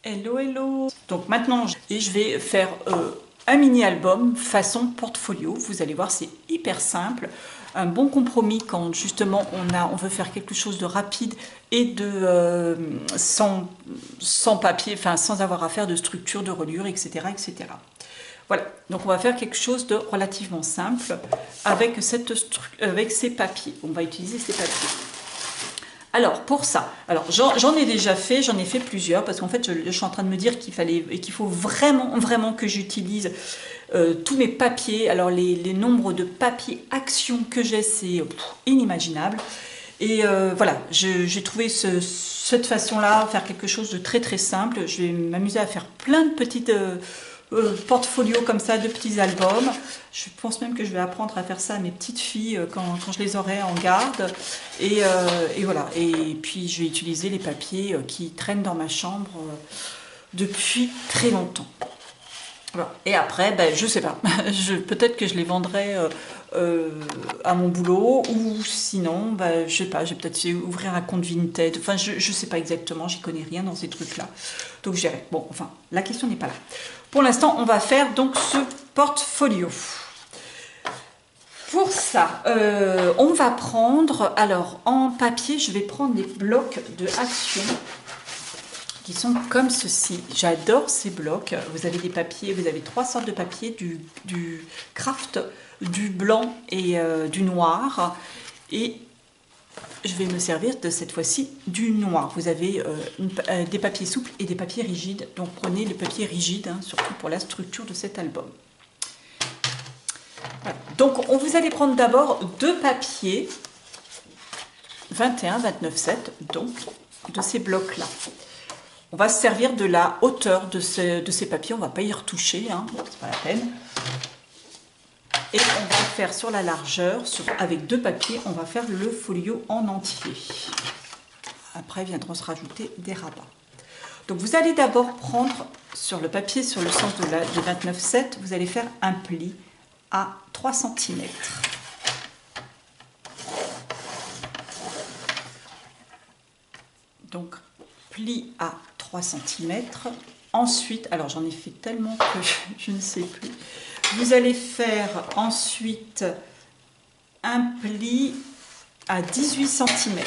Hello, hello. Donc maintenant, je vais faire un mini-album façon portfolio. Vous allez voir, c'est hyper simple. Un bon compromis quand justement on veut faire quelque chose de rapide et sans papier, enfin sans avoir à faire de structure, de reliure, etc., etc. Voilà, donc on va faire quelque chose de relativement simple avec ces papiers. On va utiliser ces papiers. Alors pour ça, j'en ai déjà fait, j'en ai fait plusieurs parce qu'en fait je suis en train de me dire qu'il faut vraiment que j'utilise tous mes papiers. Alors les nombres de papiers actions que j'ai, c'est inimaginable. Et voilà, j'ai trouvé cette façon-là, faire quelque chose de très simple. Je vais m'amuser à faire plein de petites portfolios comme ça, de petits albums. Je pense même que je vais apprendre à faire ça à mes petites filles quand je les aurai en garde. Et voilà. Et puis je vais utiliser les papiers qui traînent dans ma chambre depuis très longtemps. Voilà. Et après, ben, je sais pas, peut-être que je les vendrai à mon boulot, ou sinon, ben, je sais pas, je vais peut-être ouvrir un compte Vinted. Enfin, je sais pas exactement, j'y connais rien dans ces trucs-là. Donc, je dirais, bon, enfin, la question n'est pas là. Pour l'instant, on va faire donc ce portfolio. Pour ça, on va prendre, alors en papier, je vais prendre des blocs de Action qui sont comme ceci. J'adore ces blocs. Vous avez des papiers, vous avez trois sortes de papiers, du craft, du blanc et du noir. Et je vais me servir de cette fois-ci du noir. Vous avez des papiers souples et des papiers rigides. Donc prenez le papier rigide, hein, surtout pour la structure de cet album. Voilà. Donc vous allez prendre d'abord deux papiers 21, 29, 7, donc de ces blocs-là. On va se servir de la hauteur de ces papiers, on ne va pas y retoucher, hein, c'est pas la peine. Et on va faire sur la largeur, avec deux papiers, on va faire le folio en entier. Après viendront se rajouter des rabats. Donc vous allez d'abord prendre sur le papier, sur le sens de 29,7, vous allez faire un pli à 3 cm. Donc pli à 3 cm. Ensuite, alors j'en ai fait tellement que je ne sais plus. Vous allez faire ensuite un pli à 18 cm.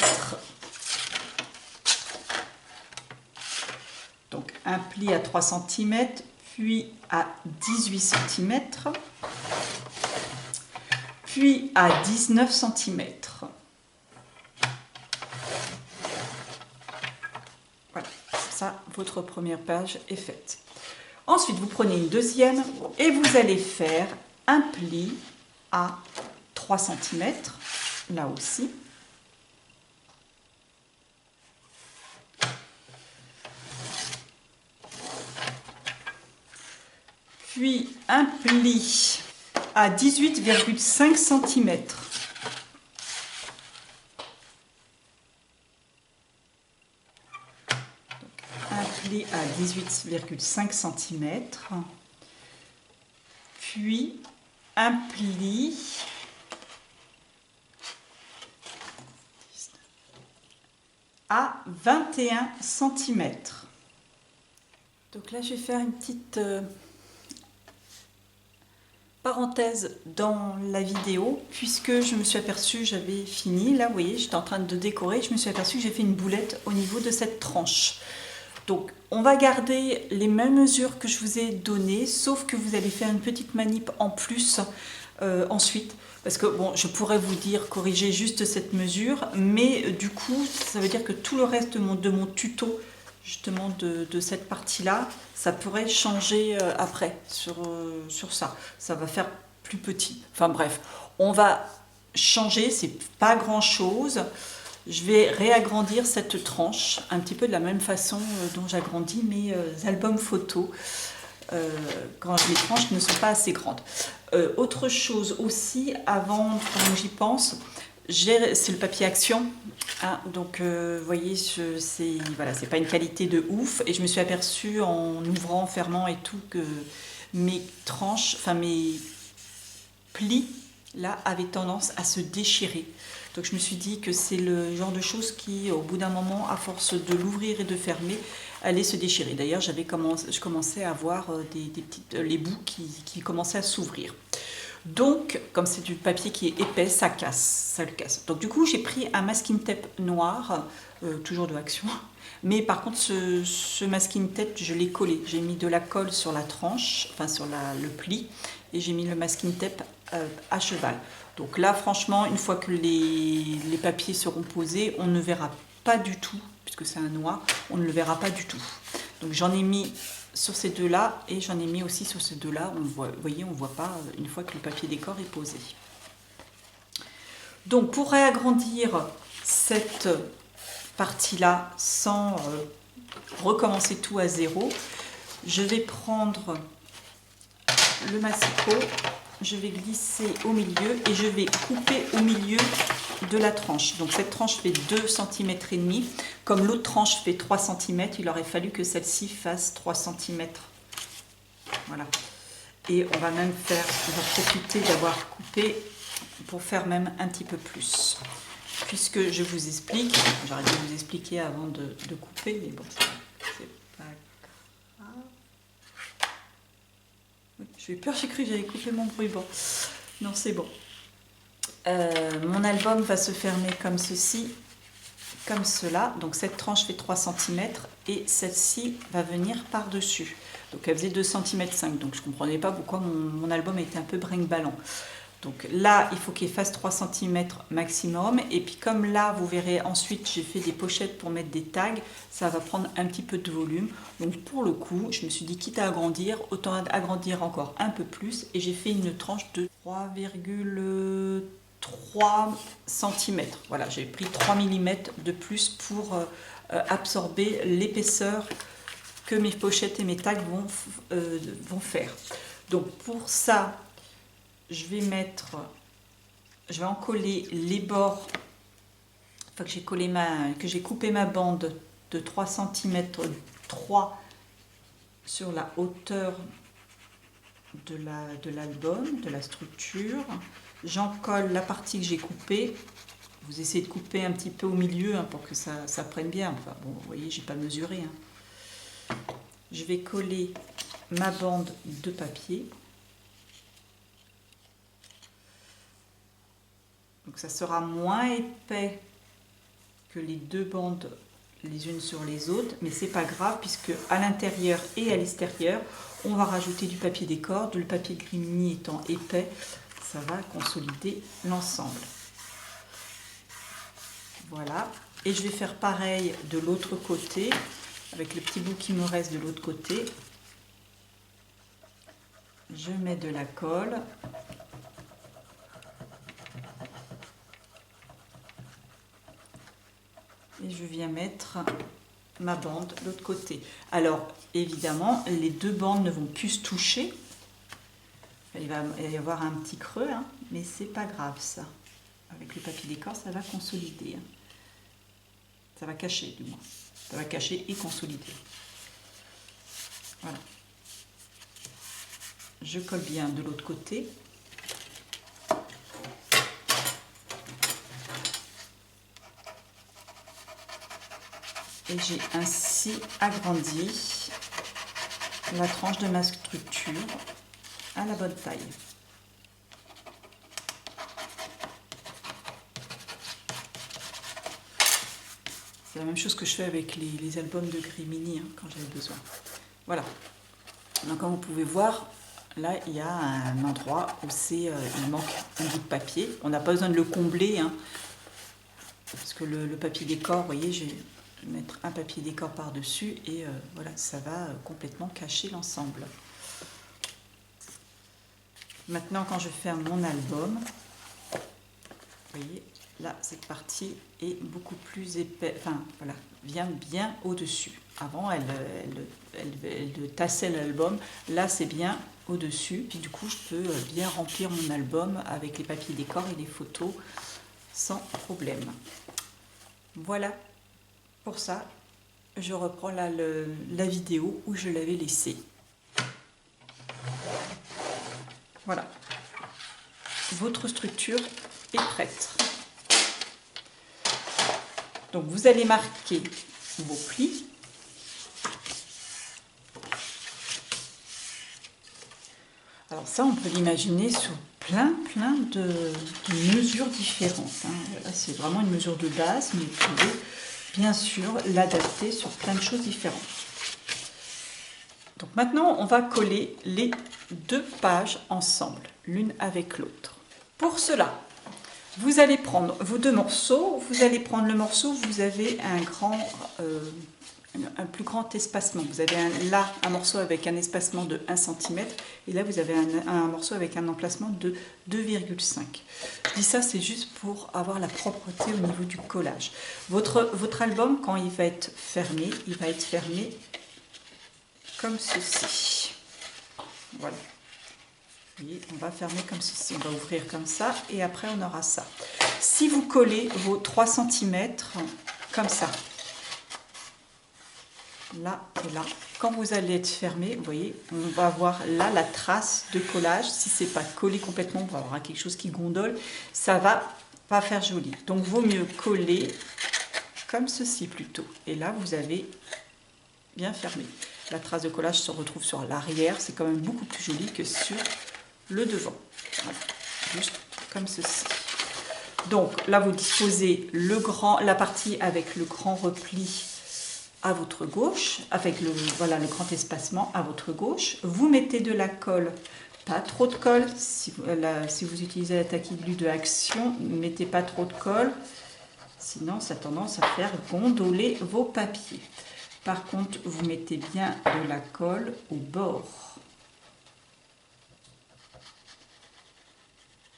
Donc un pli à 3 cm, puis à 18 cm, puis à 19 cm. Voilà, ça, votre première page est faite. Ensuite, vous prenez une deuxième et vous allez faire un pli à 3 cm, là aussi. Puis un pli à 18,5 cm. À 18,5 cm, puis un pli à 21 cm. Donc là, je vais faire une petite parenthèse dans la vidéo, puisque je me suis aperçue, j'avais fini, là vous voyez, j'étais en train de décorer, je me suis aperçue que j'ai fait une boulette au niveau de cette tranche. Donc on va garder les mêmes mesures que je vous ai données, sauf que vous allez faire une petite manip en plus ensuite, parce que bon, je pourrais vous dire corriger juste cette mesure, mais du coup ça veut dire que tout le reste de mon tuto, justement de cette partie-là, ça pourrait changer après sur ça. Ça va faire plus petit. Enfin bref, on va changer, c'est pas grand-chose. Je vais réagrandir cette tranche un petit peu de la même façon dont j'agrandis mes albums photos quand les tranches ne sont pas assez grandes. Autre chose aussi, avant que j'y pense, c'est le papier Action. Hein, donc vous voyez, voilà, c'est pas une qualité de ouf. Et je me suis aperçue en ouvrant, fermant et tout que mes tranches, enfin mes plis, là, avaient tendance à se déchirer. Donc je me suis dit que c'est le genre de choses qui, au bout d'un moment, à force de l'ouvrir et de fermer, allait se déchirer. D'ailleurs, je commençais à voir les bouts qui commençaient à s'ouvrir. Donc, comme c'est du papier qui est épais, ça casse, ça le casse. Donc du coup, j'ai pris un masking tape noir, toujours de Action. Mais par contre, ce masking tape, je l'ai collé. J'ai mis de la colle sur la tranche, enfin sur le pli, et j'ai mis le masking tape à cheval. Donc là, franchement, une fois que les papiers seront posés, on ne verra pas du tout, puisque c'est un noir, on ne le verra pas du tout. Donc j'en ai mis sur ces deux-là et j'en ai mis aussi sur ces deux-là. Vous voyez, on ne voit pas une fois que le papier décor est posé. Donc pour réagrandir cette partie-là sans recommencer tout à zéro, je vais prendre le massicot, je vais glisser au milieu et je vais couper au milieu de la tranche. Donc cette tranche fait 2,5 cm. Comme l'autre tranche fait 3 cm, il aurait fallu que celle-ci fasse 3 cm. Voilà. Et on va même profiter d'avoir coupé pour faire même un petit peu plus. Puisque je vous explique, j'aurais dû vous expliquer avant de couper, mais bon, c'est pas grave. J'ai eu peur, j'ai cru que j'avais coupé mon ruban. Non, c'est bon. Mon album va se fermer comme ceci, comme cela. Donc cette tranche fait 3 cm et celle-ci va venir par-dessus. Donc elle faisait 2,5 cm, donc je ne comprenais pas pourquoi mon album était un peu brinque-ballant. Donc là, il faut qu'il fasse 3 cm maximum. Et puis comme là, vous verrez ensuite, j'ai fait des pochettes pour mettre des tags. Ça va prendre un petit peu de volume. Donc pour le coup, je me suis dit, quitte à agrandir, autant agrandir encore un peu plus. Et j'ai fait une tranche de 3,3 cm. Voilà, j'ai pris 3 mm de plus pour absorber l'épaisseur que mes pochettes et mes tags vont faire. Donc pour ça, je vais en coller les bords, enfin que j'ai coupé ma bande de 3 cm 3 sur la hauteur de l'album, de la structure. J'en colle la partie que j'ai coupée. Vous essayez de couper un petit peu au milieu hein, pour que ça prenne bien. Enfin bon, vous voyez, j'ai pas mesuré. Hein. Je vais coller ma bande de papier. Donc ça sera moins épais que les deux bandes les unes sur les autres, mais c'est pas grave puisque à l'intérieur et à l'extérieur, on va rajouter du papier décor. Le papier Grimini étant épais, ça va consolider l'ensemble. Voilà, et je vais faire pareil de l'autre côté, avec le petit bout qui me reste de l'autre côté. Je mets de la colle. Et je viens mettre ma bande de l'autre côté. Alors, évidemment, les deux bandes ne vont plus se toucher. Il va y avoir un petit creux, hein, mais c'est pas grave ça. Avec le papier décor, ça va consolider. Hein. Ça va cacher, du moins. Ça va cacher et consolider. Voilà. Je colle bien de l'autre côté. Et j'ai ainsi agrandi la tranche de ma structure à la bonne taille. C'est la même chose que je fais avec les albums de Grimini hein, quand j'avais besoin. Voilà. Donc comme vous pouvez voir, là il y a un endroit où il manque un bout de papier. On n'a pas besoin de le combler, hein, parce que le papier décor, vous voyez, je vais mettre un papier décor par-dessus et voilà, ça va complètement cacher l'ensemble. Maintenant, quand je ferme mon album, vous voyez, là, cette partie est beaucoup plus épaisse, enfin, voilà, vient bien au-dessus. Avant, elle tassait l'album, là, c'est bien au-dessus. Puis du coup, je peux bien remplir mon album avec les papiers décor et les photos sans problème. Voilà. Pour ça, je reprends la vidéo où je l'avais laissée. Voilà. Votre structure est prête. Donc vous allez marquer vos plis. Alors ça, on peut l'imaginer sous plein de mesures différentes. Là, c'est vraiment une mesure de base, mais vous pouvez bien sûr l'adapter sur plein de choses différentes. Donc maintenant, on va coller les deux pages ensemble, l'une avec l'autre. Pour cela, vous allez prendre vos deux morceaux. Vous allez prendre le morceau, vous avez un plus grand espacement. Vous avez là un morceau avec un espacement de 1 cm et là vous avez un morceau avec un emplacement de 2,5. Je dis ça, c'est juste pour avoir la propreté au niveau du collage. Votre album, quand il va être fermé comme ceci. Voilà. Vous voyez, on va fermer comme ceci, on va ouvrir comme ça et après on aura ça. Si vous collez vos 3 cm comme ça, là et là, quand vous allez être fermé, vous voyez, on va avoir là la trace de collage. Si c'est pas collé complètement, on va avoir quelque chose qui gondole, ça va pas faire joli. Donc vaut mieux coller comme ceci plutôt. Et là vous avez bien fermé. La trace de collage se retrouve sur l'arrière, c'est quand même beaucoup plus joli que sur le devant. Voilà, juste comme ceci. Donc là vous disposez la partie avec le grand repli à votre gauche, avec le grand espacement à votre gauche. Vous mettez de la colle, pas trop de colle. Si vous utilisez la taquille glue de Action, ne mettez pas trop de colle, sinon ça a tendance à faire gondoler vos papiers. Par contre, vous mettez bien de la colle au bord.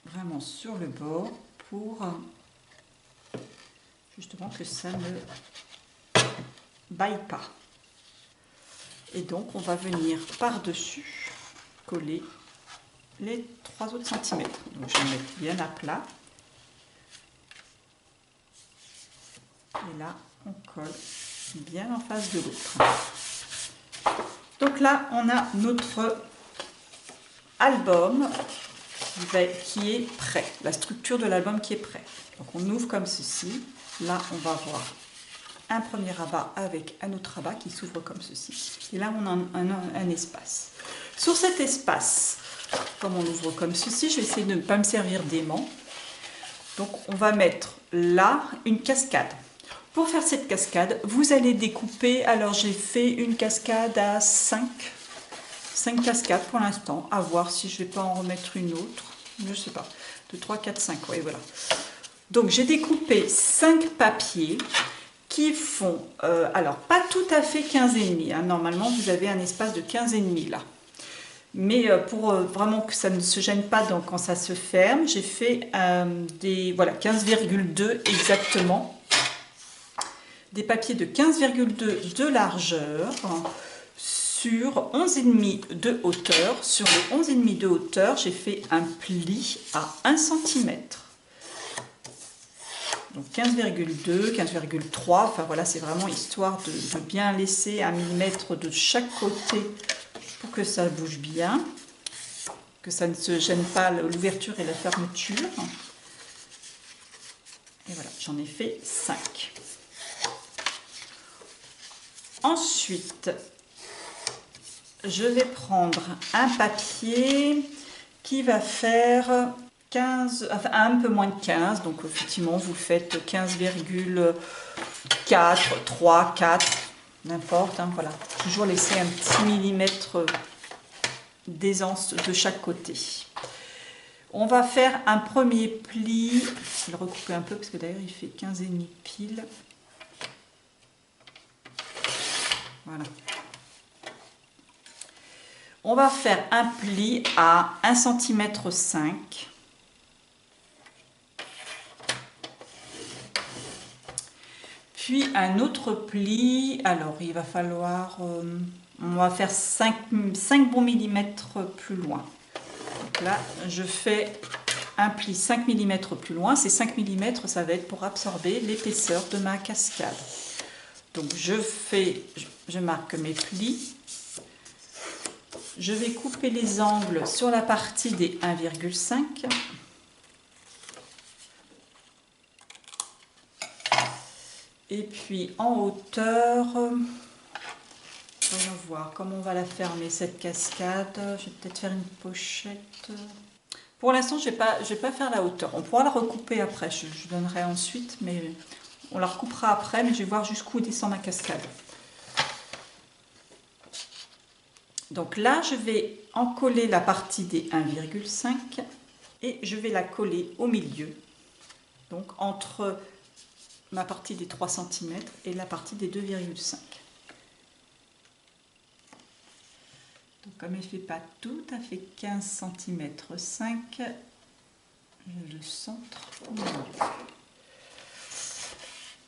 Vraiment sur le bord pour justement que ça ne baille pas. Et donc, on va venir par-dessus coller les 3 autres centimètres. Donc, je vais mettre bien à plat. Et là, on colle bien en face de l'autre. Donc là, on a notre album qui est prêt, la structure de l'album qui est prêt. Donc on ouvre comme ceci. Là, on va voir un premier rabat avec un autre rabat qui s'ouvre comme ceci. Et là, on a un espace. Sur cet espace, comme on l'ouvre comme ceci, je vais essayer de ne pas me servir d'aimant. Donc on va mettre là une cascade. Pour faire cette cascade, vous allez découper, alors j'ai fait une cascade à 5 cascades pour l'instant, à voir si je ne vais pas en remettre une autre, je ne sais pas, de 3, 4, 5, oui voilà. Donc j'ai découpé 5 papiers qui font, alors pas tout à fait 15,5, hein. Normalement vous avez un espace de 15,5 là. Mais pour vraiment que ça ne se gêne pas quand ça se ferme, j'ai fait voilà, 15,2 exactement. Des papiers de 15,2 de largeur sur 11,5 de hauteur. Sur les 11,5 de hauteur, j'ai fait un pli à 1 cm. Donc 15,2, 15,3, enfin voilà, c'est vraiment histoire de bien laisser 1 mm de chaque côté pour que ça bouge bien, que ça ne se gêne pas l'ouverture et la fermeture. Et voilà, j'en ai fait 5. Ensuite, je vais prendre un papier qui va faire 15, enfin un peu moins de 15, donc effectivement vous faites 15,4, 3, 4, n'importe, hein, voilà. Toujours laisser un petit millimètre d'aisance de chaque côté. On va faire un premier pli, je vais le recouper un peu parce que d'ailleurs il fait 15,5 pile. Voilà. On va faire un pli à 1,5 cm. Puis un autre pli, alors il va falloir, on va faire 5 bons millimètres plus loin. Donc là, je fais un pli 5 mm plus loin. Ces 5 mm, ça va être pour absorber l'épaisseur de ma cascade. Donc je marque mes plis. Je vais couper les angles sur la partie des 1,5. Et puis en hauteur, voyons voir comment on va la fermer cette cascade. Je vais peut-être faire une pochette. Pour l'instant, je vais pas faire la hauteur. On pourra la recouper après, je donnerai ensuite, mais on la recoupera après, mais je vais voir jusqu'où descend ma cascade. Donc là, je vais encoller la partie des 1,5 et je vais la coller au milieu, donc entre ma partie des 3 cm et la partie des 2,5. Donc comme elle ne fait pas tout à fait 15 cm 5, je le centre au milieu.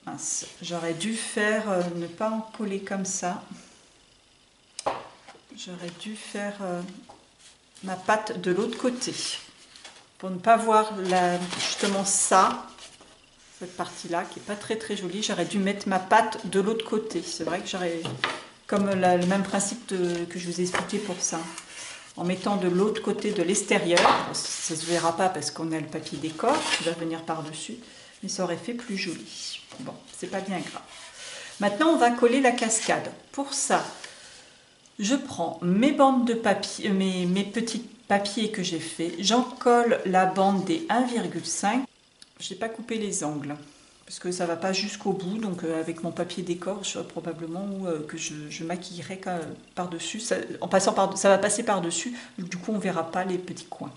Mince, j'aurais dû faire, ne pas en coller comme ça. J'aurais dû faire ma patte de l'autre côté. Pour ne pas voir justement ça, cette partie-là qui n'est pas très jolie, j'aurais dû mettre ma patte de l'autre côté. C'est vrai que j'aurais, comme le même principe que je vous ai expliqué pour ça. En mettant de l'autre côté de l'extérieur, ça ne se verra pas parce qu'on a le papier décor qui va venir par-dessus, mais ça aurait fait plus joli. Bon, c'est pas bien grave. Maintenant, on va coller la cascade. Pour ça, je prends mes bandes de papier, mes petits papiers que j'ai fait, j'en colle la bande des 1,5. Je n'ai pas coupé les angles parce que ça ne va pas jusqu'au bout, donc avec mon papier décor, probablement que je maquillerai par-dessus. En passant par, ça va passer par-dessus, du coup on ne verra pas les petits coins.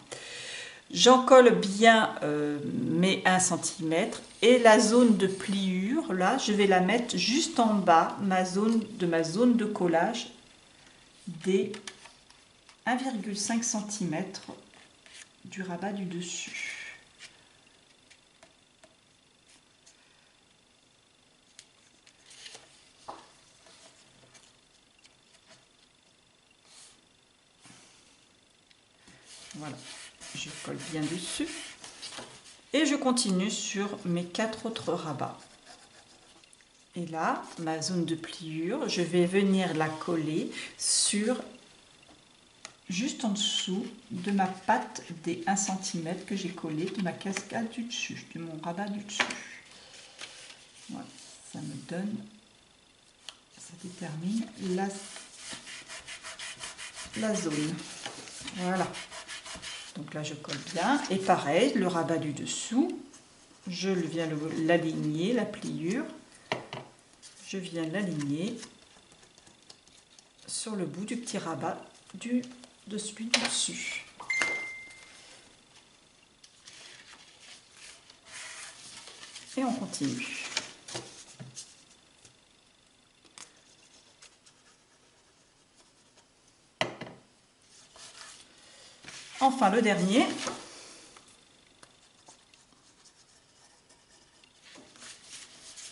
J'en colle bien mes 1 cm et la zone de pliure, là, je vais la mettre juste en bas ma zone de collage des 1,5 cm du rabat du dessus. Voilà, je colle bien dessus et je continue sur mes 4 autres rabats. Et là, ma zone de pliure, je vais venir la coller sur juste en dessous de ma patte des 1 cm que j'ai collé de ma cascade du dessus, de mon rabat du dessus. Voilà, ça me donne, ça détermine la zone. Voilà. Donc là, je colle bien. Et pareil, le rabat du dessous, je viens l'aligner, la pliure. Je viens l'aligner sur le bout du petit rabat de celui du dessus. Et on continue. Enfin, le dernier.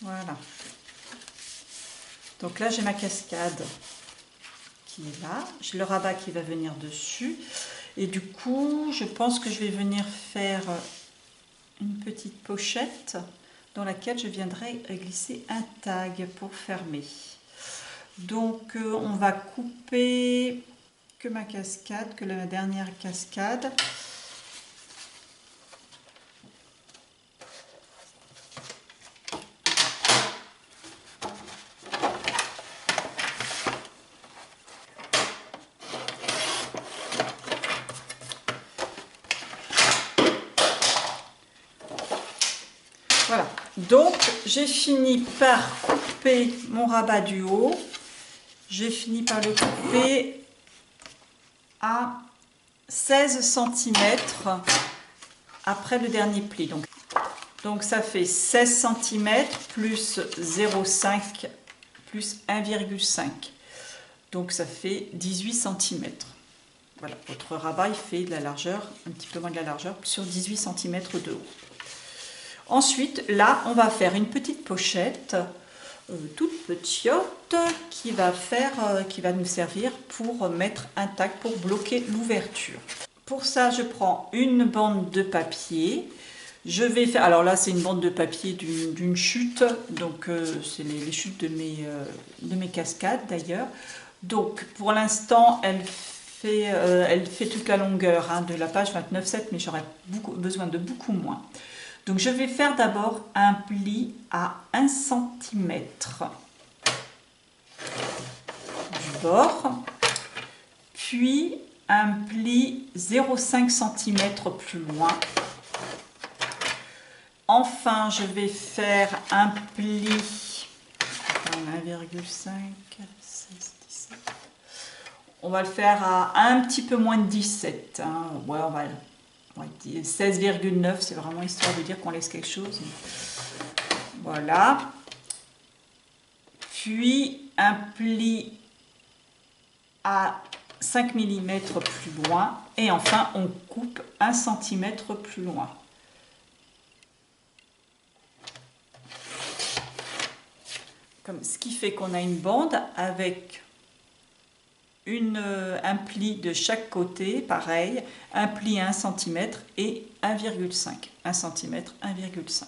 Voilà. Donc là, j'ai ma cascade qui est là. J'ai le rabat qui va venir dessus. Et du coup, je pense que je vais venir faire une petite pochette dans laquelle je viendrai glisser un tag pour fermer. Donc, on va couper que ma cascade, que la dernière cascade. Voilà, donc j'ai fini par couper mon rabat du haut. J'ai fini par le couper à 16 cm après le dernier pli. Donc ça fait 16 cm plus 0,5 plus 1,5. Donc ça fait 18 cm. Voilà, votre rabat il fait de la largeur, un petit peu moins de la largeur, sur 18 cm de haut. Ensuite, là, on va faire une petite pochette toute petite qui va nous servir pour mettre un tag pour bloquer l'ouverture. Pour ça, je prends une bande de papier. Je vais faire, alors là, c'est une bande de papier d'une chute, donc c'est les chutes de mes cascades d'ailleurs. Donc, pour l'instant, elle fait toute la longueur de la page 29,7, mais j'aurais besoin de beaucoup moins. Donc je vais faire d'abord un pli à 1 cm du bord, puis un pli 0,5 cm plus loin. Enfin, je vais faire un pli 1,5, 16, 17. On va le faire à un petit peu moins de 17. Hein. Ouais, on va 16,9, c'est vraiment histoire de dire qu'on laisse quelque chose. Voilà. Puis un pli à 5 mm plus loin. Et enfin, on coupe 1 cm plus loin. Comme ce qui fait qu'on a une bande avec un pli de chaque côté, pareil, un pli à 1 cm et 1,5. 1 cm, 1,5.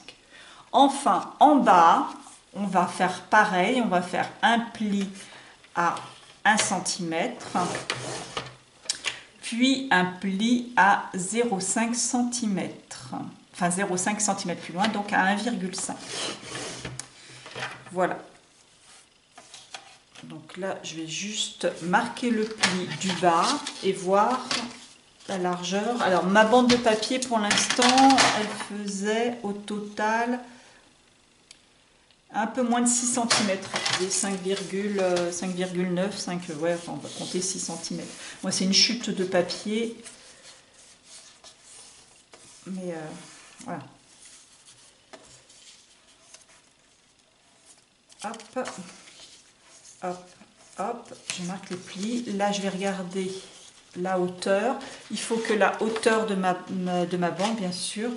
Enfin, en bas, on va faire pareil, on va faire un pli à 1 cm, puis un pli à 0,5 cm, enfin 0,5 cm plus loin, donc à 1,5. Voilà. Donc là, je vais juste marquer le pli du bas et voir la largeur. Alors, ma bande de papier, pour l'instant, elle faisait au total un peu moins de 6 cm. 5,9, 5, ouais, enfin, on va compter 6 cm. Moi, c'est une chute de papier. Mais voilà. Hop. Hop, hop, je marque les plis. Là, je vais regarder la hauteur. Il faut que la hauteur de ma bande, bien sûr,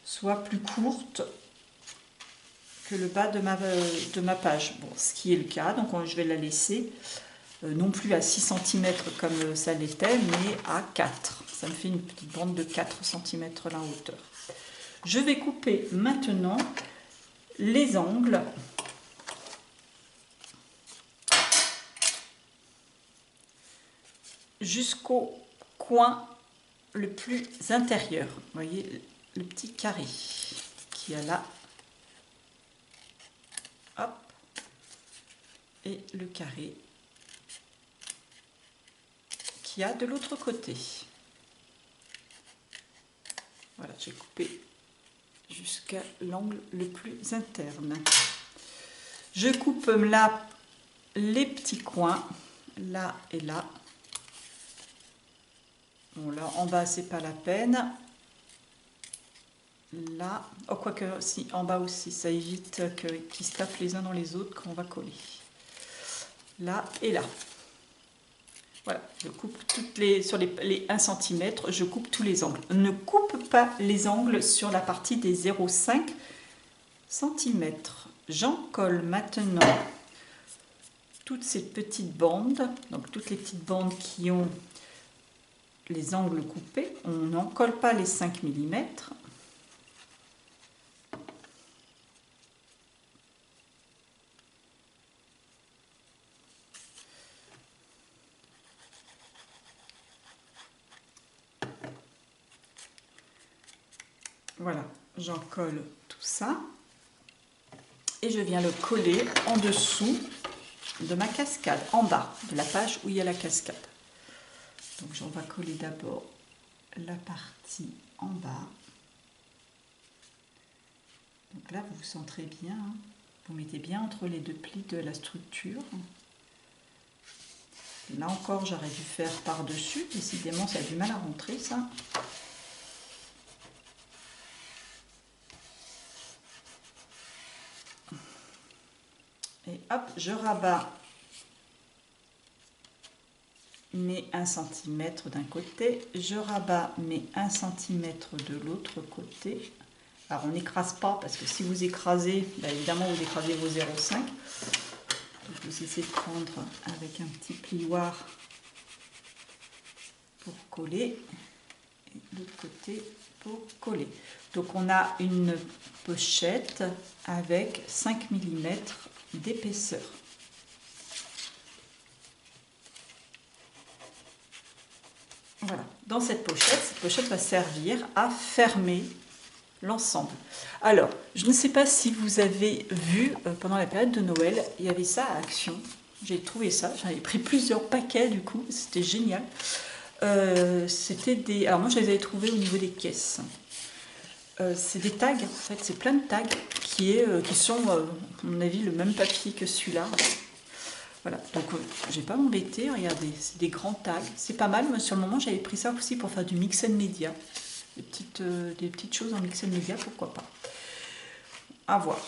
soit plus courte que le bas de ma page. Bon, ce qui est le cas, donc je vais la laisser non plus à 6 cm comme ça l'était, mais à 4. Ça me fait une petite bande de 4 cm la hauteur. Je vais couper maintenant les angles. Jusqu'au coin le plus intérieur. Vous voyez le petit carré qu'il y a là. Hop. Et le carré qu'il y a de l'autre côté. Voilà, j'ai coupé jusqu'à l'angle le plus interne. Je coupe là les petits coins, là et là. Bon, là en bas c'est pas la peine. Là, oh, quoique si en bas aussi, ça évite qu'ils se tapent les uns dans les autres quand on va coller. Là et là. Voilà, je coupe sur les 1 cm, je coupe tous les angles. Ne coupe pas les angles sur la partie des 0,5 cm. J'en colle maintenant toutes ces petites bandes, donc toutes les petites bandes qui ont les angles coupés. On n'en colle pas les 5 mm. Voilà, j'en colle tout ça. Et je viens le coller en dessous de ma cascade, en bas de la page où il y a la cascade. Donc on va coller d'abord la partie en bas. Donc là, vous vous centrez bien, hein. Vous mettez bien entre les deux plis de la structure. Là encore, j'aurais dû faire par-dessus. Décidément, ça a du mal à rentrer, ça. Et hop, je rabats mes 1 cm d'un côté, je rabats mes 1 cm de l'autre côté. Alors on n'écrase pas, parce que si vous écrasez, ben évidemment vous écrasez vos 0,5. Donc vous essayez de prendre avec un petit plioir pour coller, et l'autre côté pour coller. Donc on a une pochette avec 5 mm d'épaisseur. Voilà, dans cette pochette va servir à fermer l'ensemble. Alors, je ne sais pas si vous avez vu, pendant la période de Noël, il y avait ça à Action. J'ai trouvé ça, j'en ai pris plusieurs paquets du coup, c'était génial. C'était des... Alors moi je les avais trouvés au niveau des caisses. C'est des tags, en fait, c'est plein de tags qui sont, à mon avis, le même papier que celui-là. Voilà, donc je vais pas m'embêter, regardez, c'est des grands tags, c'est pas mal, mais sur le moment j'avais pris ça aussi pour faire du mix and media. Des petites choses en mix and media, pourquoi pas. À voir.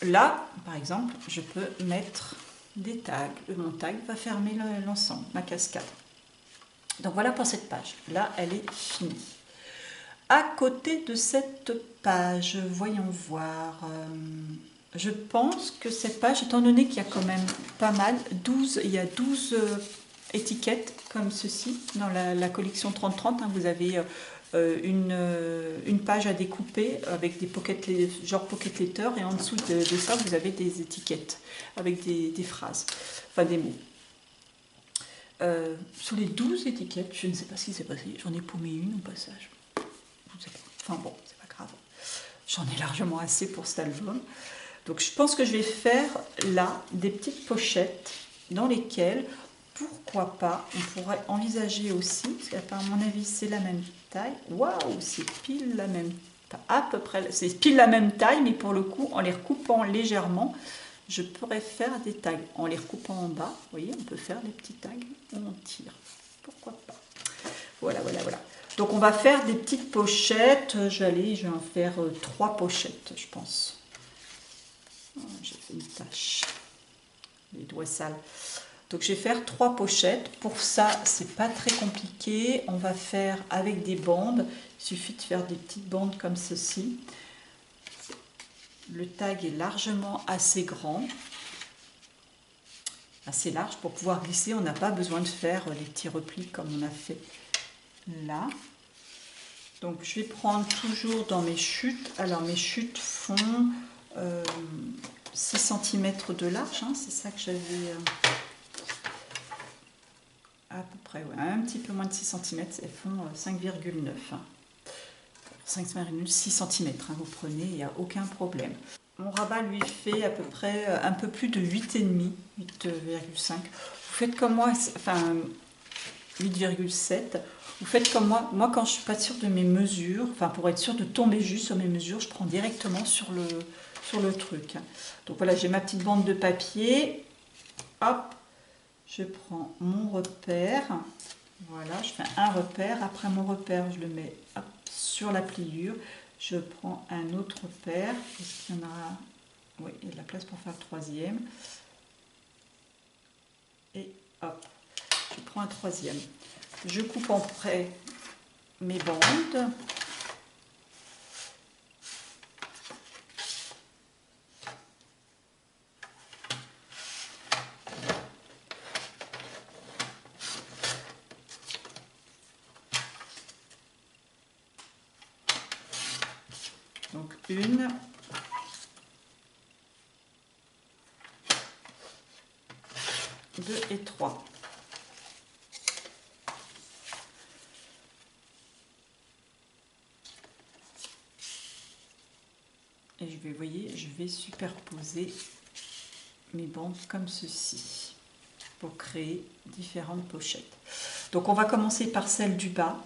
Là, par exemple, je peux mettre des tags. Mon tag va fermer l'ensemble, ma cascade. Donc voilà pour cette page. Là, elle est finie. À côté de cette page, voyons voir. Je pense que cette page, étant donné qu'il y a quand même pas mal, il y a 12 étiquettes comme ceci dans la collection 30-30. Hein, vous avez une page à découper avec des genre pocket letter, et en dessous de ça, vous avez des étiquettes avec des phrases, enfin des mots. Sur les 12 étiquettes, je ne sais pas ce qui s'est passé, j'en ai paumé une au passage. Je ne sais pas. Enfin bon, c'est pas grave. J'en ai largement assez pour cet album. Donc je pense que je vais faire là des petites pochettes dans lesquelles, pourquoi pas, on pourrait envisager aussi, parce qu'à mon avis c'est la même taille. Waouh, c'est pile la même taille, à peu près, c'est pile la même taille, mais pour le coup, en les recoupant légèrement, je pourrais faire des tags. En les recoupant en bas, vous voyez, on peut faire des petits tags où on tire. Pourquoi pas. Voilà, voilà, voilà. Donc on va faire des petites pochettes. Je vais en faire 3 pochettes, je pense. Oh, j'ai fait une tache. Les doigts sales. Donc je vais faire 3 pochettes. Pour ça, c'est pas très compliqué. On va faire avec des bandes. Il suffit de faire des petites bandes comme ceci. Le tag est largement assez grand, assez large pour pouvoir glisser. On n'a pas besoin de faire des petits replis comme on a fait là. Donc je vais prendre toujours dans mes chutes. Alors mes chutes font 6 cm de large, hein, c'est ça que j'avais à peu près, ouais, un petit peu moins de 6 cm, elles font 5,9. 5,6 cm, hein, vous prenez, il n'y a aucun problème. Mon rabat lui fait à peu près un peu plus de 8,5, 8,5. Vous faites comme moi, enfin 8,7. Vous faites comme moi. Moi, quand je ne suis pas sûre de mes mesures, enfin pour être sûre de tomber juste sur mes mesures, je prends directement sur le truc. Donc voilà, j'ai ma petite bande de papier. Hop, je prends mon repère. Voilà, je fais un repère. Après mon repère, je le mets hop, sur la pliure. Je prends un autre repère. Est-ce qu'il y en aura? Oui, il y a de la place pour faire le troisième. Et hop, je prends un troisième. Je coupe en près mes bandes. Donc 1, 2 et 3. Et je vais, vous voyez, je vais superposer mes bandes comme ceci pour créer différentes pochettes. Donc on va commencer par celle du bas.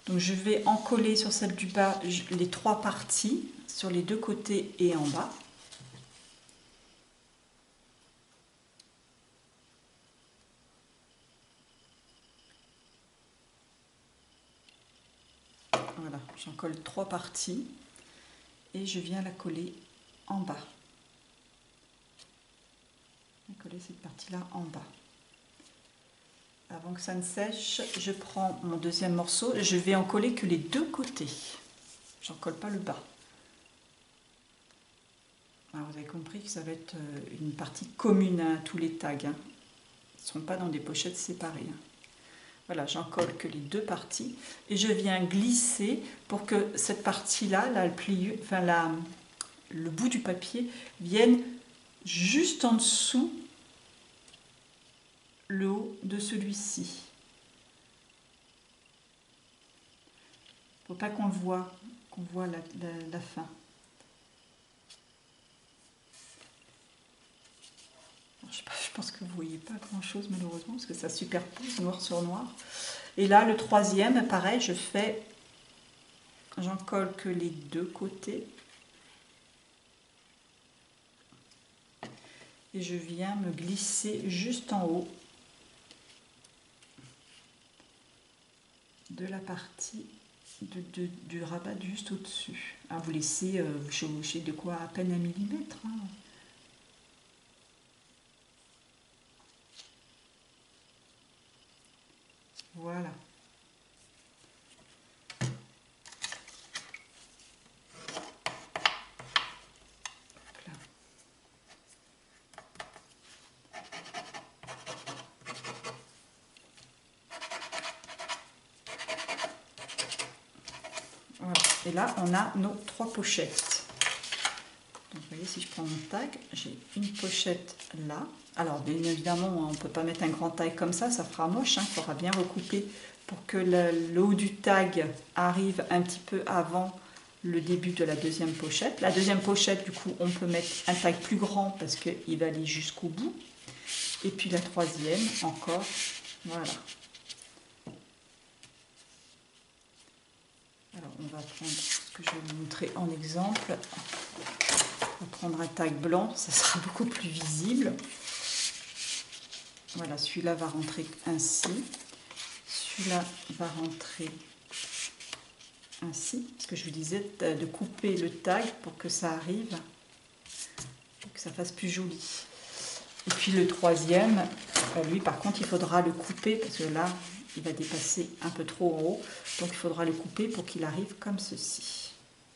Donc je vais en coller sur celle du bas les 3 parties sur les 2 côtés et en bas. Voilà, j'en colle 3 parties et je viens la coller en bas. Je vais coller cette partie-là en bas. Avant que ça ne sèche, je prends mon deuxième morceau. Je vais en coller que les 2 côtés. J'en colle pas le bas. Alors vous avez compris que ça va être une partie commune à tous les tags. Hein. Ils ne seront pas dans des pochettes séparées. Hein. Voilà, j'en colle que les 2 parties. Et je viens glisser pour que cette partie-là, là, enfin, le bout du papier, vienne juste en dessous le haut de celui-ci. Il ne faut pas qu'on le voit. qu'on voit la fin. Alors, je pense que vous ne voyez pas grand chose malheureusement parce que ça superpose noir sur noir. Et là le troisième, pareil, j'en colle que les deux côtés. Et je viens me glisser juste en haut de la partie du rabat juste au-dessus. Vous laissez chevaucher de quoi à peine 1 millimètre. Voilà. Voilà. Et là, on a nos 3 pochettes. Donc, vous voyez, si je prends mon tag, j'ai une pochette là. Alors, bien évidemment, on ne peut pas mettre un grand tag comme ça fera moche. Il faudra bien recouper pour que le haut du tag arrive un petit peu avant le début de la deuxième pochette. La deuxième pochette, du coup, on peut mettre un tag plus grand parce qu'il va aller jusqu'au bout. Et puis la troisième, encore, voilà. Alors, on va prendre ce que je vais vous montrer en exemple. On va prendre un tag blanc, ça sera beaucoup plus visible. Voilà, celui-là va rentrer ainsi. Celui-là va rentrer ainsi. Parce que je vous disais de couper le tag pour que ça arrive, pour que ça fasse plus joli. Et puis le troisième, lui par contre, il faudra le couper parce que là, il va dépasser un peu trop en haut. Donc il faudra le couper pour qu'il arrive comme ceci.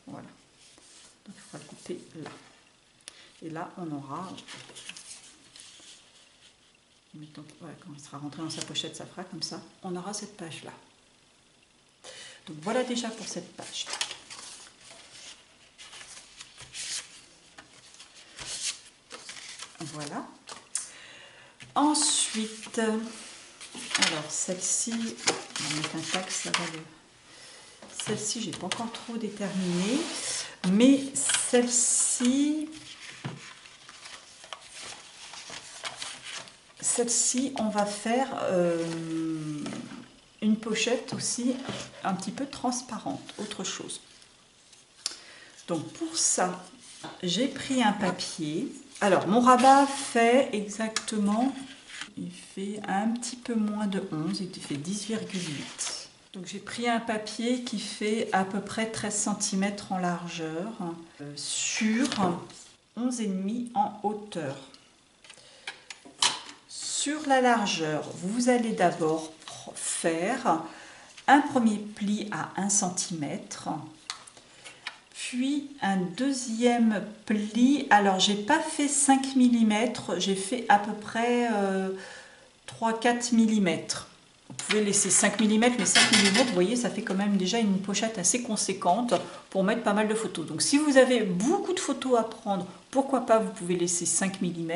Voilà. Donc il faudra le couper là. Et là, on aura... Mettons, voilà, quand il sera rentré dans sa pochette, ça fera comme ça. On aura cette page-là. Donc voilà déjà pour cette page. Voilà. Ensuite, alors celle-ci, on va mettre un tag, ça va le... Celle-ci, j'ai pas encore trop déterminé, mais celle-ci, on va faire une pochette aussi un petit peu transparente, autre chose. Donc pour ça, j'ai pris un papier. Alors mon rabat fait exactement, il fait un petit peu moins de 11, il fait 10,8. Donc j'ai pris un papier qui fait à peu près 13 cm en largeur sur 11,5 en hauteur. Sur la largeur, vous allez d'abord faire un premier pli à 1 cm, puis un deuxième pli. Alors j'ai pas fait 5 mm, j'ai fait à peu près 3-4 mm. Vous pouvez laisser 5 mm, mais 5 mm, vous voyez, ça fait quand même déjà une pochette assez conséquente pour mettre pas mal de photos. Donc si vous avez beaucoup de photos à prendre, pourquoi pas, vous pouvez laisser 5 mm.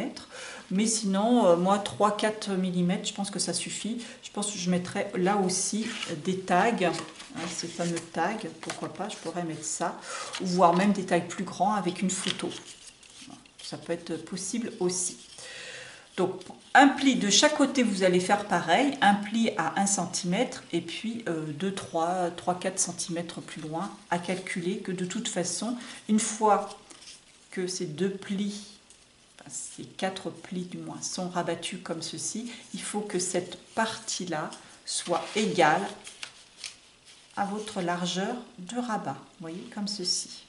Mais sinon, moi, 3-4 mm, je pense que ça suffit. Je pense que je mettrai là aussi des tags, hein, ces fameux tags, pourquoi pas, je pourrais mettre ça. Ou voire même des tags plus grands avec une photo. Ça peut être possible aussi. Donc, un pli de chaque côté, vous allez faire pareil, un pli à 1 cm et puis 3-4 cm plus loin à calculer, que de toute façon, une fois que ces deux plis, ces 4 plis du moins, sont rabattus comme ceci, il faut que cette partie-là soit égale à votre largeur de rabat, vous voyez, comme ceci.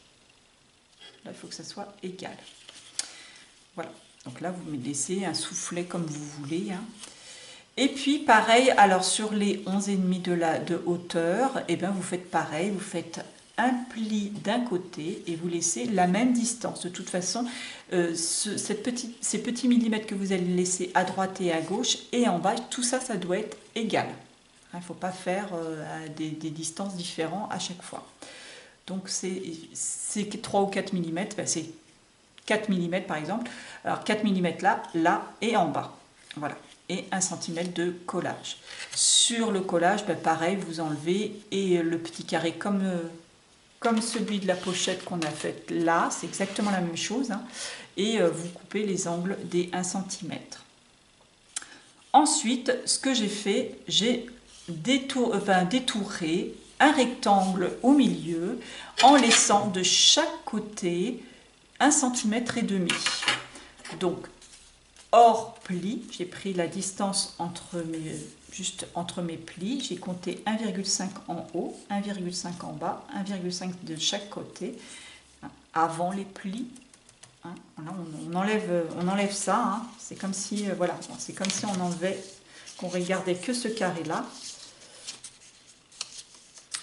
Là, il faut que ça soit égal. Voilà. Donc là, vous me laissez un soufflet comme vous voulez. Hein. Et puis, pareil, alors sur les 11,5 de hauteur, eh bien, vous faites pareil, vous faites un pli d'un côté et vous laissez la même distance. De toute façon, ces petits millimètres que vous allez laisser à droite et à gauche et en bas, tout ça, ça doit être égal. Il ne faut pas faire des distances différentes à chaque fois. Donc, c'est 3 ou 4 mm, ben, c'est 4 mm par exemple, alors 4 mm là et en bas, voilà, et 1 cm de collage. Sur le collage, ben pareil, vous enlevez et le petit carré comme comme celui de la pochette qu'on a fait là, c'est exactement la même chose, hein, et vous coupez les angles des 1 cm. Ensuite, ce que j'ai fait, j'ai détouré un rectangle au milieu en laissant de chaque côté 1,5 cm. Donc, hors pli, j'ai pris la distance juste entre mes plis, j'ai compté 1,5 en haut, 1,5 en bas, 1,5 de chaque côté, hein, avant les plis. Hein, voilà, on enlève ça, hein, c'est comme si, voilà, c'est comme si on enlevait, qu'on regardait que ce carré-là.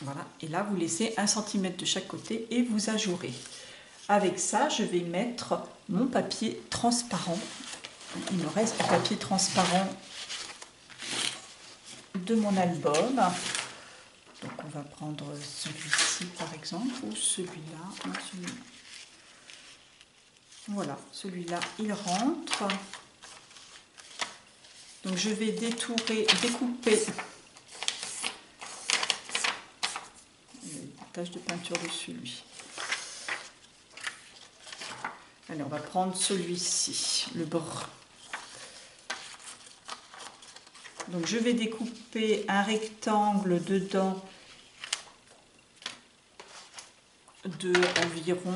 Voilà, et là vous laissez 1 cm de chaque côté et vous ajourez. Avec ça, je vais mettre mon papier transparent. Il me reste du papier transparent de mon album. Donc on va prendre celui-ci par exemple, ou celui-là. Voilà, celui-là il rentre. Donc je vais découper une tache de peinture dessus lui. Allez, on va prendre celui-ci, le brun. Donc je vais découper un rectangle dedans de environ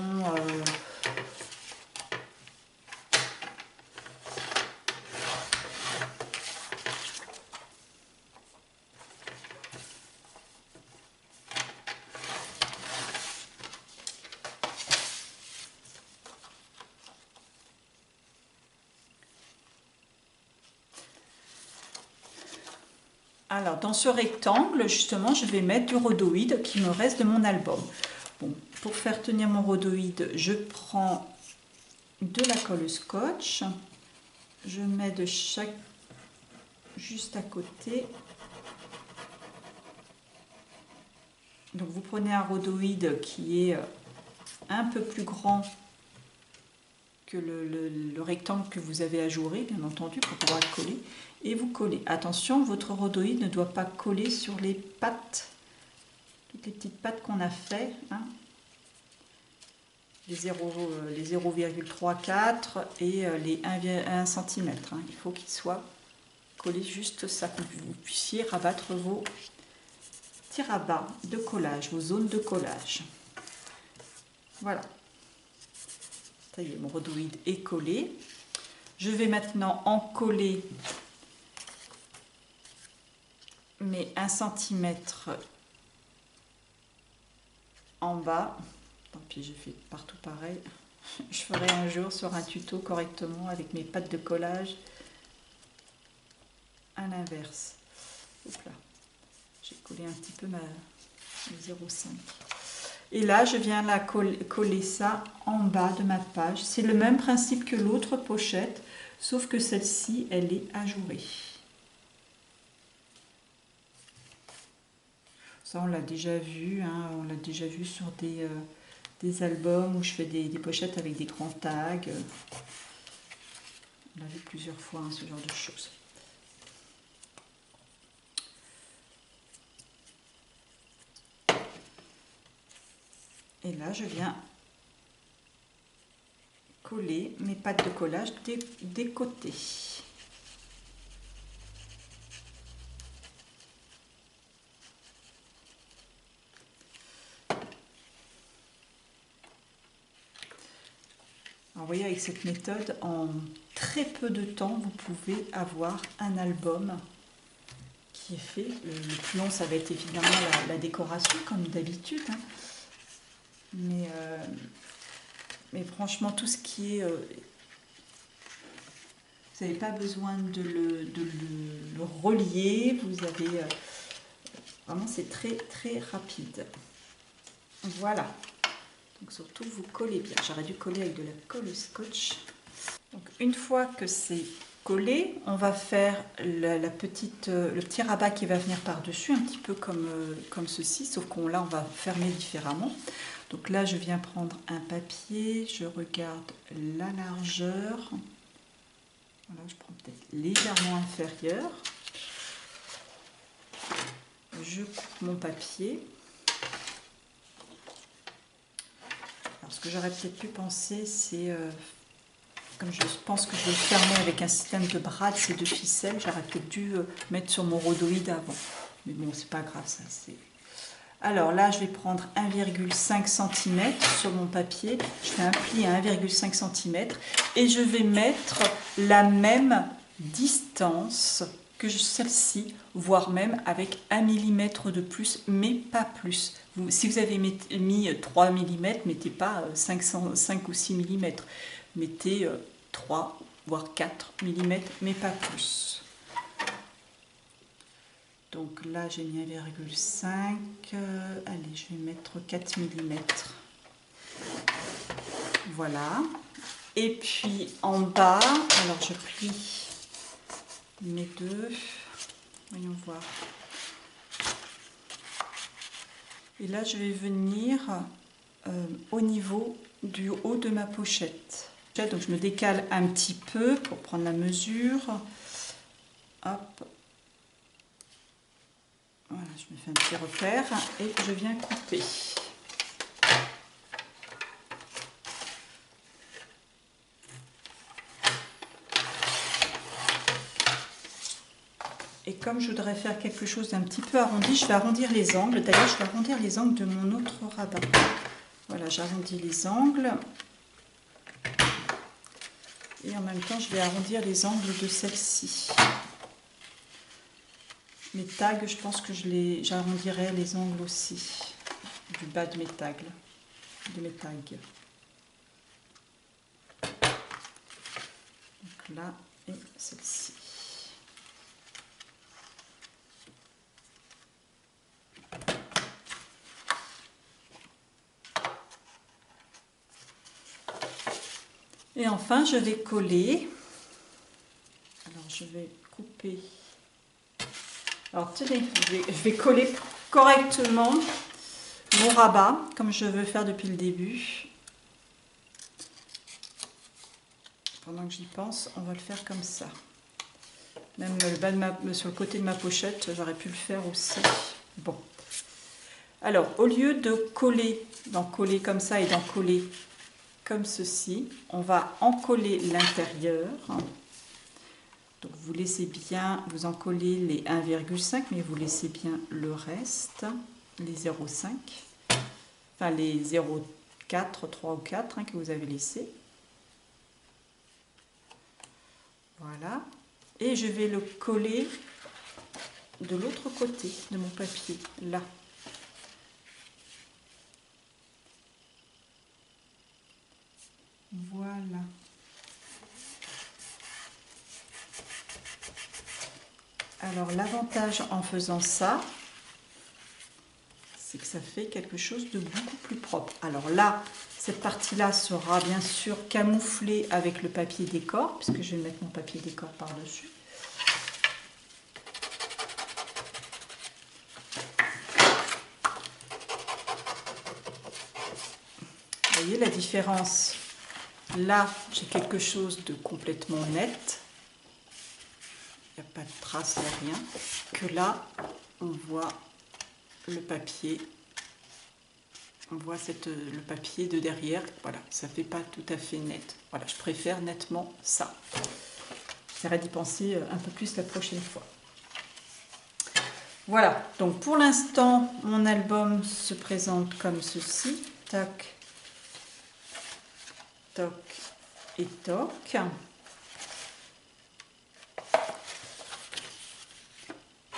alors, dans ce rectangle, justement, je vais mettre du rhodoïde qui me reste de mon album. Bon, pour faire tenir mon rhodoïde, je prends de la colle scotch. Je mets de chaque... juste à côté. Donc, vous prenez un rhodoïde qui est un peu plus grand que le rectangle que vous avez ajouré, bien entendu, pour pouvoir le coller. Et vous collez. Attention, votre rhodoïde ne doit pas coller sur les pattes, toutes les petites pattes qu'on a fait, hein, les 0,34 et les 1 cm. Hein. Il faut qu'il soit collé juste ça, pour que vous puissiez rabattre vos tirs à bas de collage, vos zones de collage. Voilà. Ça y est, mon rhodoïde est collé. Je vais maintenant en coller mes 1 cm en bas. Tant pis, j'ai fait partout pareil. Je ferai un jour sur un tuto correctement avec mes pattes de collage à l'inverse. Hop là, j'ai collé un petit peu ma 0,5. Et là, je viens là coller ça en bas de ma page. C'est le même principe que l'autre pochette, sauf que celle-ci, elle est ajourée. Ça, on l'a déjà vu, hein, on l'a déjà vu sur des albums où je fais des pochettes avec des grands tags. On l'a vu plusieurs fois, hein, ce genre de choses. Et là, je viens coller mes pattes de collage des côtés. Alors, vous voyez, avec cette méthode, en très peu de temps, vous pouvez avoir un album qui est fait. Le plus long, ça va être évidemment la décoration, comme d'habitude. Hein. Mais franchement, tout ce qui est... vous n'avez pas besoin de le relier. Vous avez... vraiment, c'est très, très rapide. Voilà. Donc surtout, vous collez bien. J'aurais dû coller avec de la colle scotch. Donc une fois que c'est collé, on va faire le petit rabat qui va venir par-dessus, un petit peu comme ceci, sauf qu'on là, on va fermer différemment. Donc là, je viens prendre un papier, je regarde la largeur. Voilà, je prends peut-être légèrement inférieur. Je coupe mon papier. que j'aurais peut-être pu penser, c'est, comme je pense que je vais fermer avec un système de brade, c'est de ficelle, j'aurais peut-être dû mettre sur mon rhodoïde avant. Mais bon, c'est pas grave, ça c'est... Alors là, je vais prendre 1,5 cm sur mon papier. Je fais un pli à 1,5 cm et je vais mettre la même distance que celle-ci, voire même avec 1 mm de plus, mais pas plus. Si vous avez mis 3 mm, mettez pas 5 ou 6 mm. Mettez 3 voire 4 mm, mais pas plus. Donc là, j'ai mis 1,5. Allez, je vais mettre 4 mm. Voilà. Et puis en bas, alors je plie mes deux. Voyons voir. Et là, je vais venir au niveau du haut de ma pochette. Donc je me décale un petit peu pour prendre la mesure. Hop. Voilà, je me fais un petit repère et je viens couper. Et comme je voudrais faire quelque chose d'un petit peu arrondi, je vais arrondir les angles. D'ailleurs, je vais arrondir les angles de mon autre rabat. Voilà, j'arrondis les angles. Et en même temps, je vais arrondir les angles de celle-ci. Mes tags, je pense que j'arrondirai les angles aussi du bas de mes tags. Donc là et celle-ci. Et enfin, je vais coller. Alors, je vais couper. Alors, tenez, je vais coller correctement mon rabat, comme je veux faire depuis le début. Pendant que j'y pense, on va le faire comme ça. Même le bas sur le côté de ma pochette, j'aurais pu le faire aussi. Bon. Alors, au lieu de coller, d'en coller comme ça et d'en coller comme ceci, on va encoller l'intérieur. Donc vous laissez bien, vous encollez les 1,5, mais vous laissez bien le reste, les 0,5, enfin les 0,4, 3 ou 4 que vous avez laissé. Voilà. Et je vais le coller de l'autre côté de mon papier, là. Voilà. Alors l'avantage en faisant ça, c'est que ça fait quelque chose de beaucoup plus propre. Alors là, cette partie-là sera bien sûr camouflée avec le papier décor, puisque je vais mettre mon papier décor par-dessus. Vous voyez la différence? Là, j'ai quelque chose de complètement net. Il n'y a pas de traces, il n'y a rien. Que là, on voit le papier. On voit le papier de derrière. Voilà, ça ne fait pas tout à fait net. Voilà, je préfère nettement ça. J'essaierai d'y penser un peu plus la prochaine fois. Voilà, donc pour l'instant, mon album se présente comme ceci. Tac, toc et toc.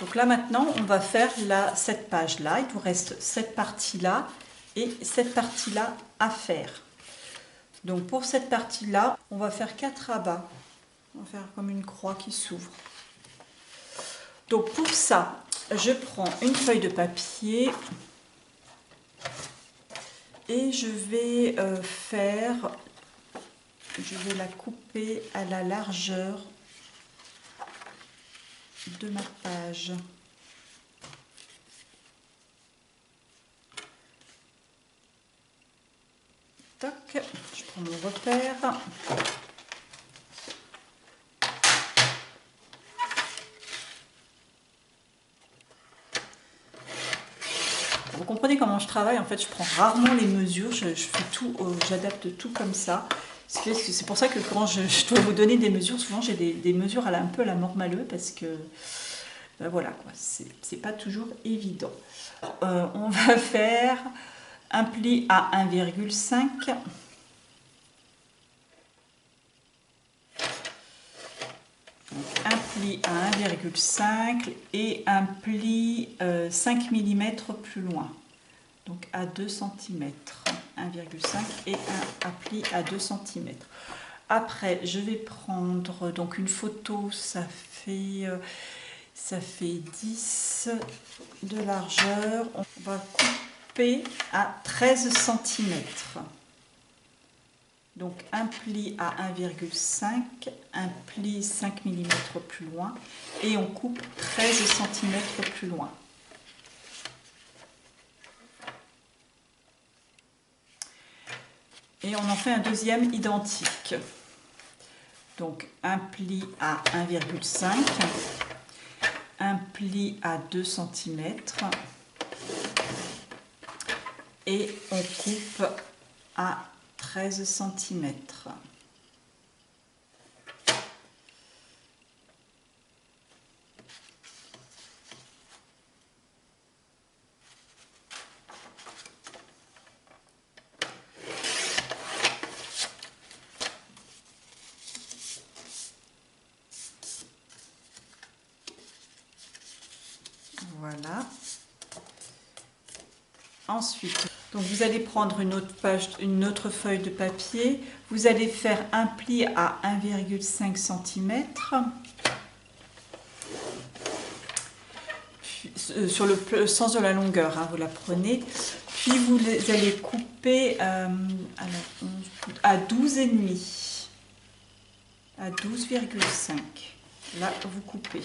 Donc là maintenant, on va faire cette page-là. Il vous reste cette partie-là et cette partie-là à faire. Donc pour cette partie-là, on va faire 4 rabats. On va faire comme une croix qui s'ouvre. Donc pour ça, je prends une feuille de papier et je vais la couper à la largeur de ma page. Toc, je prends mon repère. Vous comprenez comment je travaille. En fait, je prends rarement les mesures, je fais tout, j'adapte tout comme ça. C'est pour ça que quand je dois vous donner des mesures, souvent j'ai des mesures un peu à la Mort-Maleux, parce que ben voilà, quoi, c'est pas toujours évident. On va faire un pli à 1,5. Un pli à 1,5 et un pli 5 mm plus loin, donc à 2 cm. 1,5 et un pli à 2 cm. Après, je vais prendre donc une photo, ça fait 10 de largeur. On va couper à 13 cm. Donc un pli à 1,5, un pli 5 mm plus loin et on coupe 13 cm plus loin. Et on en fait un deuxième identique. Donc un pli à 1,5, un pli à 2 cm et on coupe à 13 cm. Voilà. Ensuite, donc vous allez prendre une autre feuille de papier. Vous allez faire un pli à 1,5 cm sur le sens de la longueur, hein, vous la prenez. Puis vous allez couper à 12,5. À 12,5. Là, vous coupez.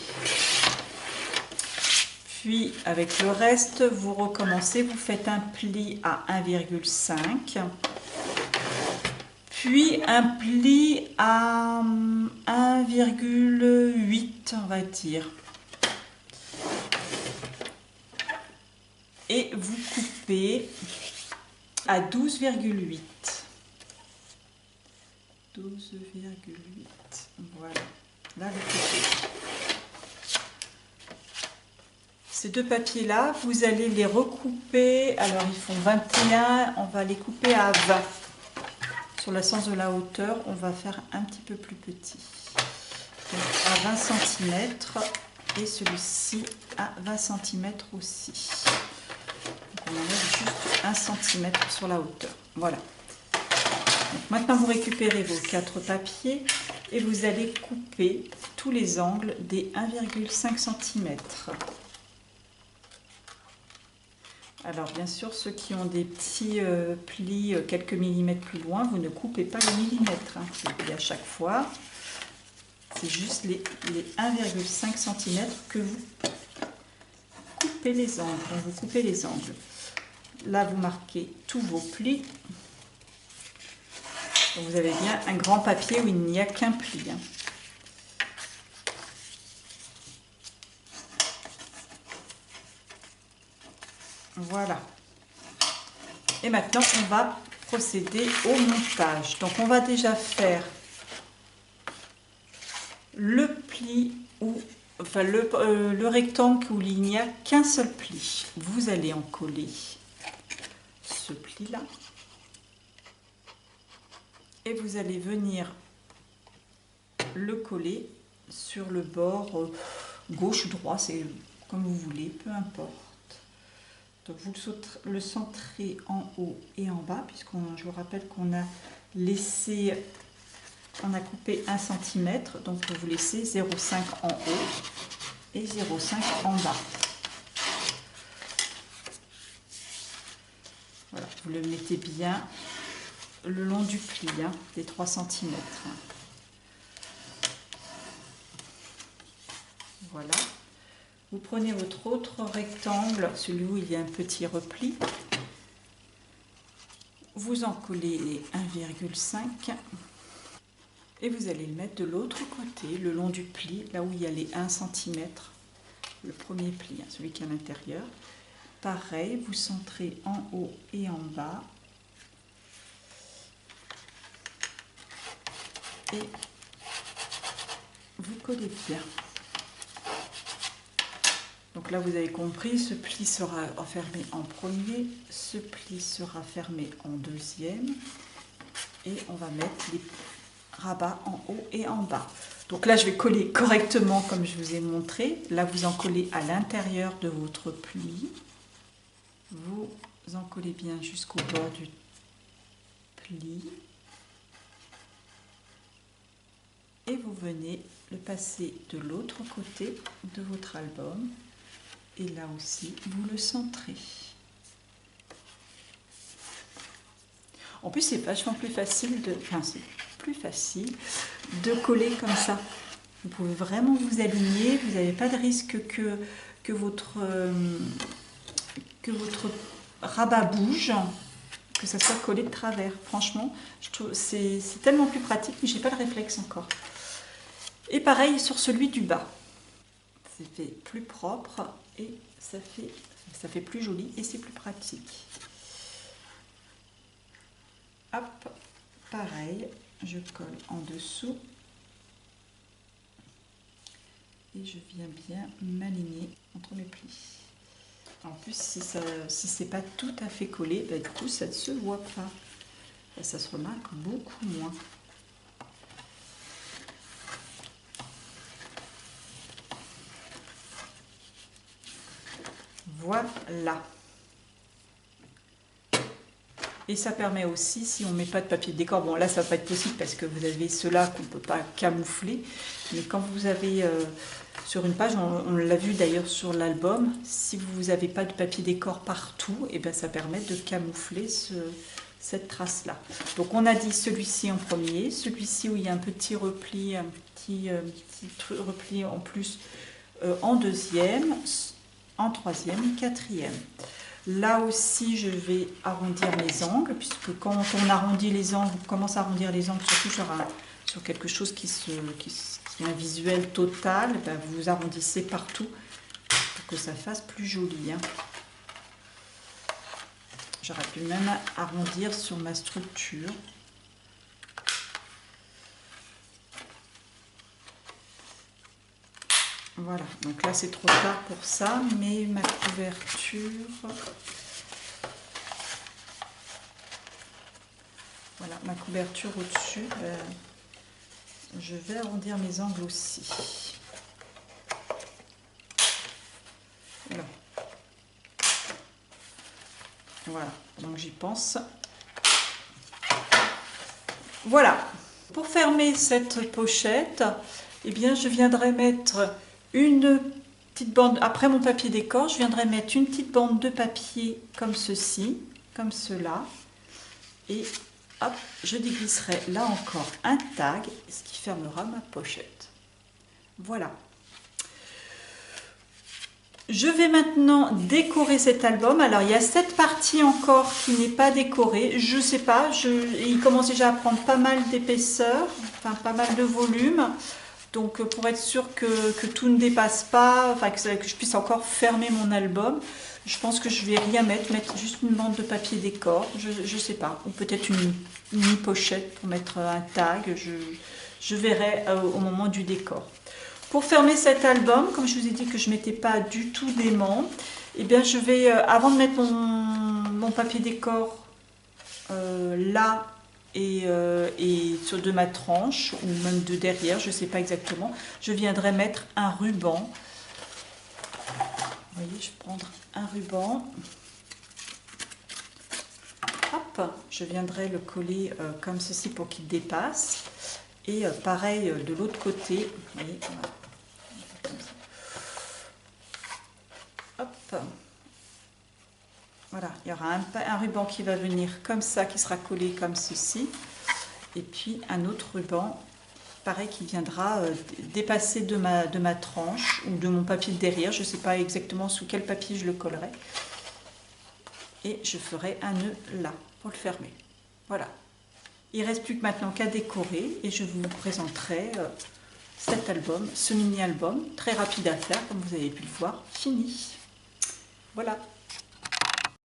Puis avec le reste, vous recommencez, vous faites un pli à 1,5, puis un pli à 1,8, on va dire. Et vous coupez à 12,8. 12,8. Voilà. Là, vous coupez. Ces deux papiers-là, vous allez les recouper. Alors, ils font 21. On va les couper à 20. Sur le sens de la hauteur, on va faire un petit peu plus petit. Donc, à 20 cm. Et celui-ci à 20 cm aussi. Donc, on enlève juste 1 cm sur la hauteur. Voilà. Donc, maintenant, vous récupérez vos 4 papiers et vous allez couper tous les angles des 1,5 cm. Alors bien sûr, ceux qui ont des petits plis quelques millimètres plus loin, vous ne coupez pas le millimètre. Hein. Et à chaque fois, c'est juste les 1,5 cm que vous coupez les angles. Vous coupez les angles. Là, vous marquez tous vos plis. Donc, vous avez bien un grand papier où il n'y a qu'un pli. Hein. Voilà. Et maintenant, on va procéder au montage. Donc, on va déjà faire le pli enfin le rectangle où il n'y a qu'un seul pli. Vous allez en coller ce pli-là. Et vous allez venir le coller sur le bord gauche ou droit, c'est comme vous voulez, peu importe. Donc vous le centrez en haut et en bas, je vous rappelle qu'on a coupé 1 cm, donc vous laissez 0,5 en haut et 0,5 en bas. Voilà, vous le mettez bien le long du pli, hein, des 3 cm. Voilà. Vous prenez votre autre rectangle, celui où il y a un petit repli. Vous en collez les 1,5 et vous allez le mettre de l'autre côté, le long du pli, là où il y a les 1 cm, le premier pli, hein, celui qui est à l'intérieur. pareil, vous centrez en haut et en bas. Et vous collez bien. Donc là, vous avez compris, ce pli sera fermé en premier, ce pli sera fermé en deuxième. Et on va mettre les rabats en haut et en bas. Donc là, je vais coller correctement comme je vous ai montré. Là, vous en collez à l'intérieur de votre pli. Vous en collez bien jusqu'au bord du pli. Et vous venez le passer de l'autre côté de votre album. Et là aussi, vous le centrez. En plus, c'est vachement plus facile de coller comme ça. Vous pouvez vraiment vous aligner. Vous n'avez pas de risque que votre rabat bouge, que ça soit collé de travers. Franchement, je trouve c'est tellement plus pratique, mais je n'ai pas le réflexe encore. Et pareil sur celui du bas. C'est fait plus propre et ça fait plus joli et c'est plus pratique. Hop, pareil, je colle en dessous et je viens bien m'aligner entre mes plis. En plus, si c'est pas tout à fait collé, bah, du coup ça ne se voit pas. Là, ça se remarque beaucoup moins. Voilà. Et ça permet aussi, si on ne met pas de papier de décor, bon là ça va pas être possible parce que vous avez ceux-là qu'on ne peut pas camoufler, mais quand vous avez sur une page, on l'a vu d'ailleurs sur l'album, si vous n'avez pas de papier décor partout, et bien ça permet de camoufler cette trace-là. Donc on a dit celui-ci en premier, celui-ci où il y a un petit repli, un petit repli en plus en deuxième, en troisième, quatrième. Là aussi, je vais arrondir les angles, puisque quand on arrondit les angles, on commence à arrondir les angles, surtout sur quelque chose qui est un visuel total, ben vous arrondissez partout pour que ça fasse plus joli. Hein. J'aurais pu même arrondir sur ma structure. Voilà, donc là c'est trop tard pour ça, mais ma couverture, voilà, ma couverture au-dessus, je vais arrondir mes angles aussi. Voilà, donc j'y pense. Voilà, pour fermer cette pochette, eh bien je viendrai mettre une petite bande, après mon papier décor, je viendrai mettre une petite bande de papier comme ceci, comme cela, et hop, je déglisserai là encore un tag, ce qui fermera ma pochette. Voilà. Je vais maintenant décorer cet album. Alors il y a cette partie encore qui n'est pas décorée, je sais pas, il commence déjà à prendre pas mal d'épaisseur, enfin pas mal de volume. Donc pour être sûr que tout ne dépasse pas, enfin que je puisse encore fermer mon album, je pense que je vais rien mettre juste une bande de papier décor, je sais pas, ou peut-être une pochette pour mettre un tag, je verrai au moment du décor. Pour fermer cet album, comme je vous ai dit que je ne mettais pas du tout d'aimant, eh bien je vais, avant de mettre mon papier décor là, et sur de ma tranche ou même de derrière, je ne sais pas exactement, je viendrai mettre un ruban. Vous voyez, je vais prendre un ruban, hop, je viendrai le coller comme ceci pour qu'il dépasse, et pareil de l'autre côté, vous voyez, hop. Voilà, il y aura un ruban qui va venir comme ça, qui sera collé comme ceci. Et puis un autre ruban, pareil, qui viendra dépasser de ma tranche ou de mon papier de derrière. Je ne sais pas exactement sous quel papier je le collerai. Et je ferai un nœud là pour le fermer. Voilà. Il ne reste plus que maintenant qu'à décorer et je vous présenterai cet album, ce mini-album, très rapide à faire, comme vous avez pu le voir, fini. Voilà.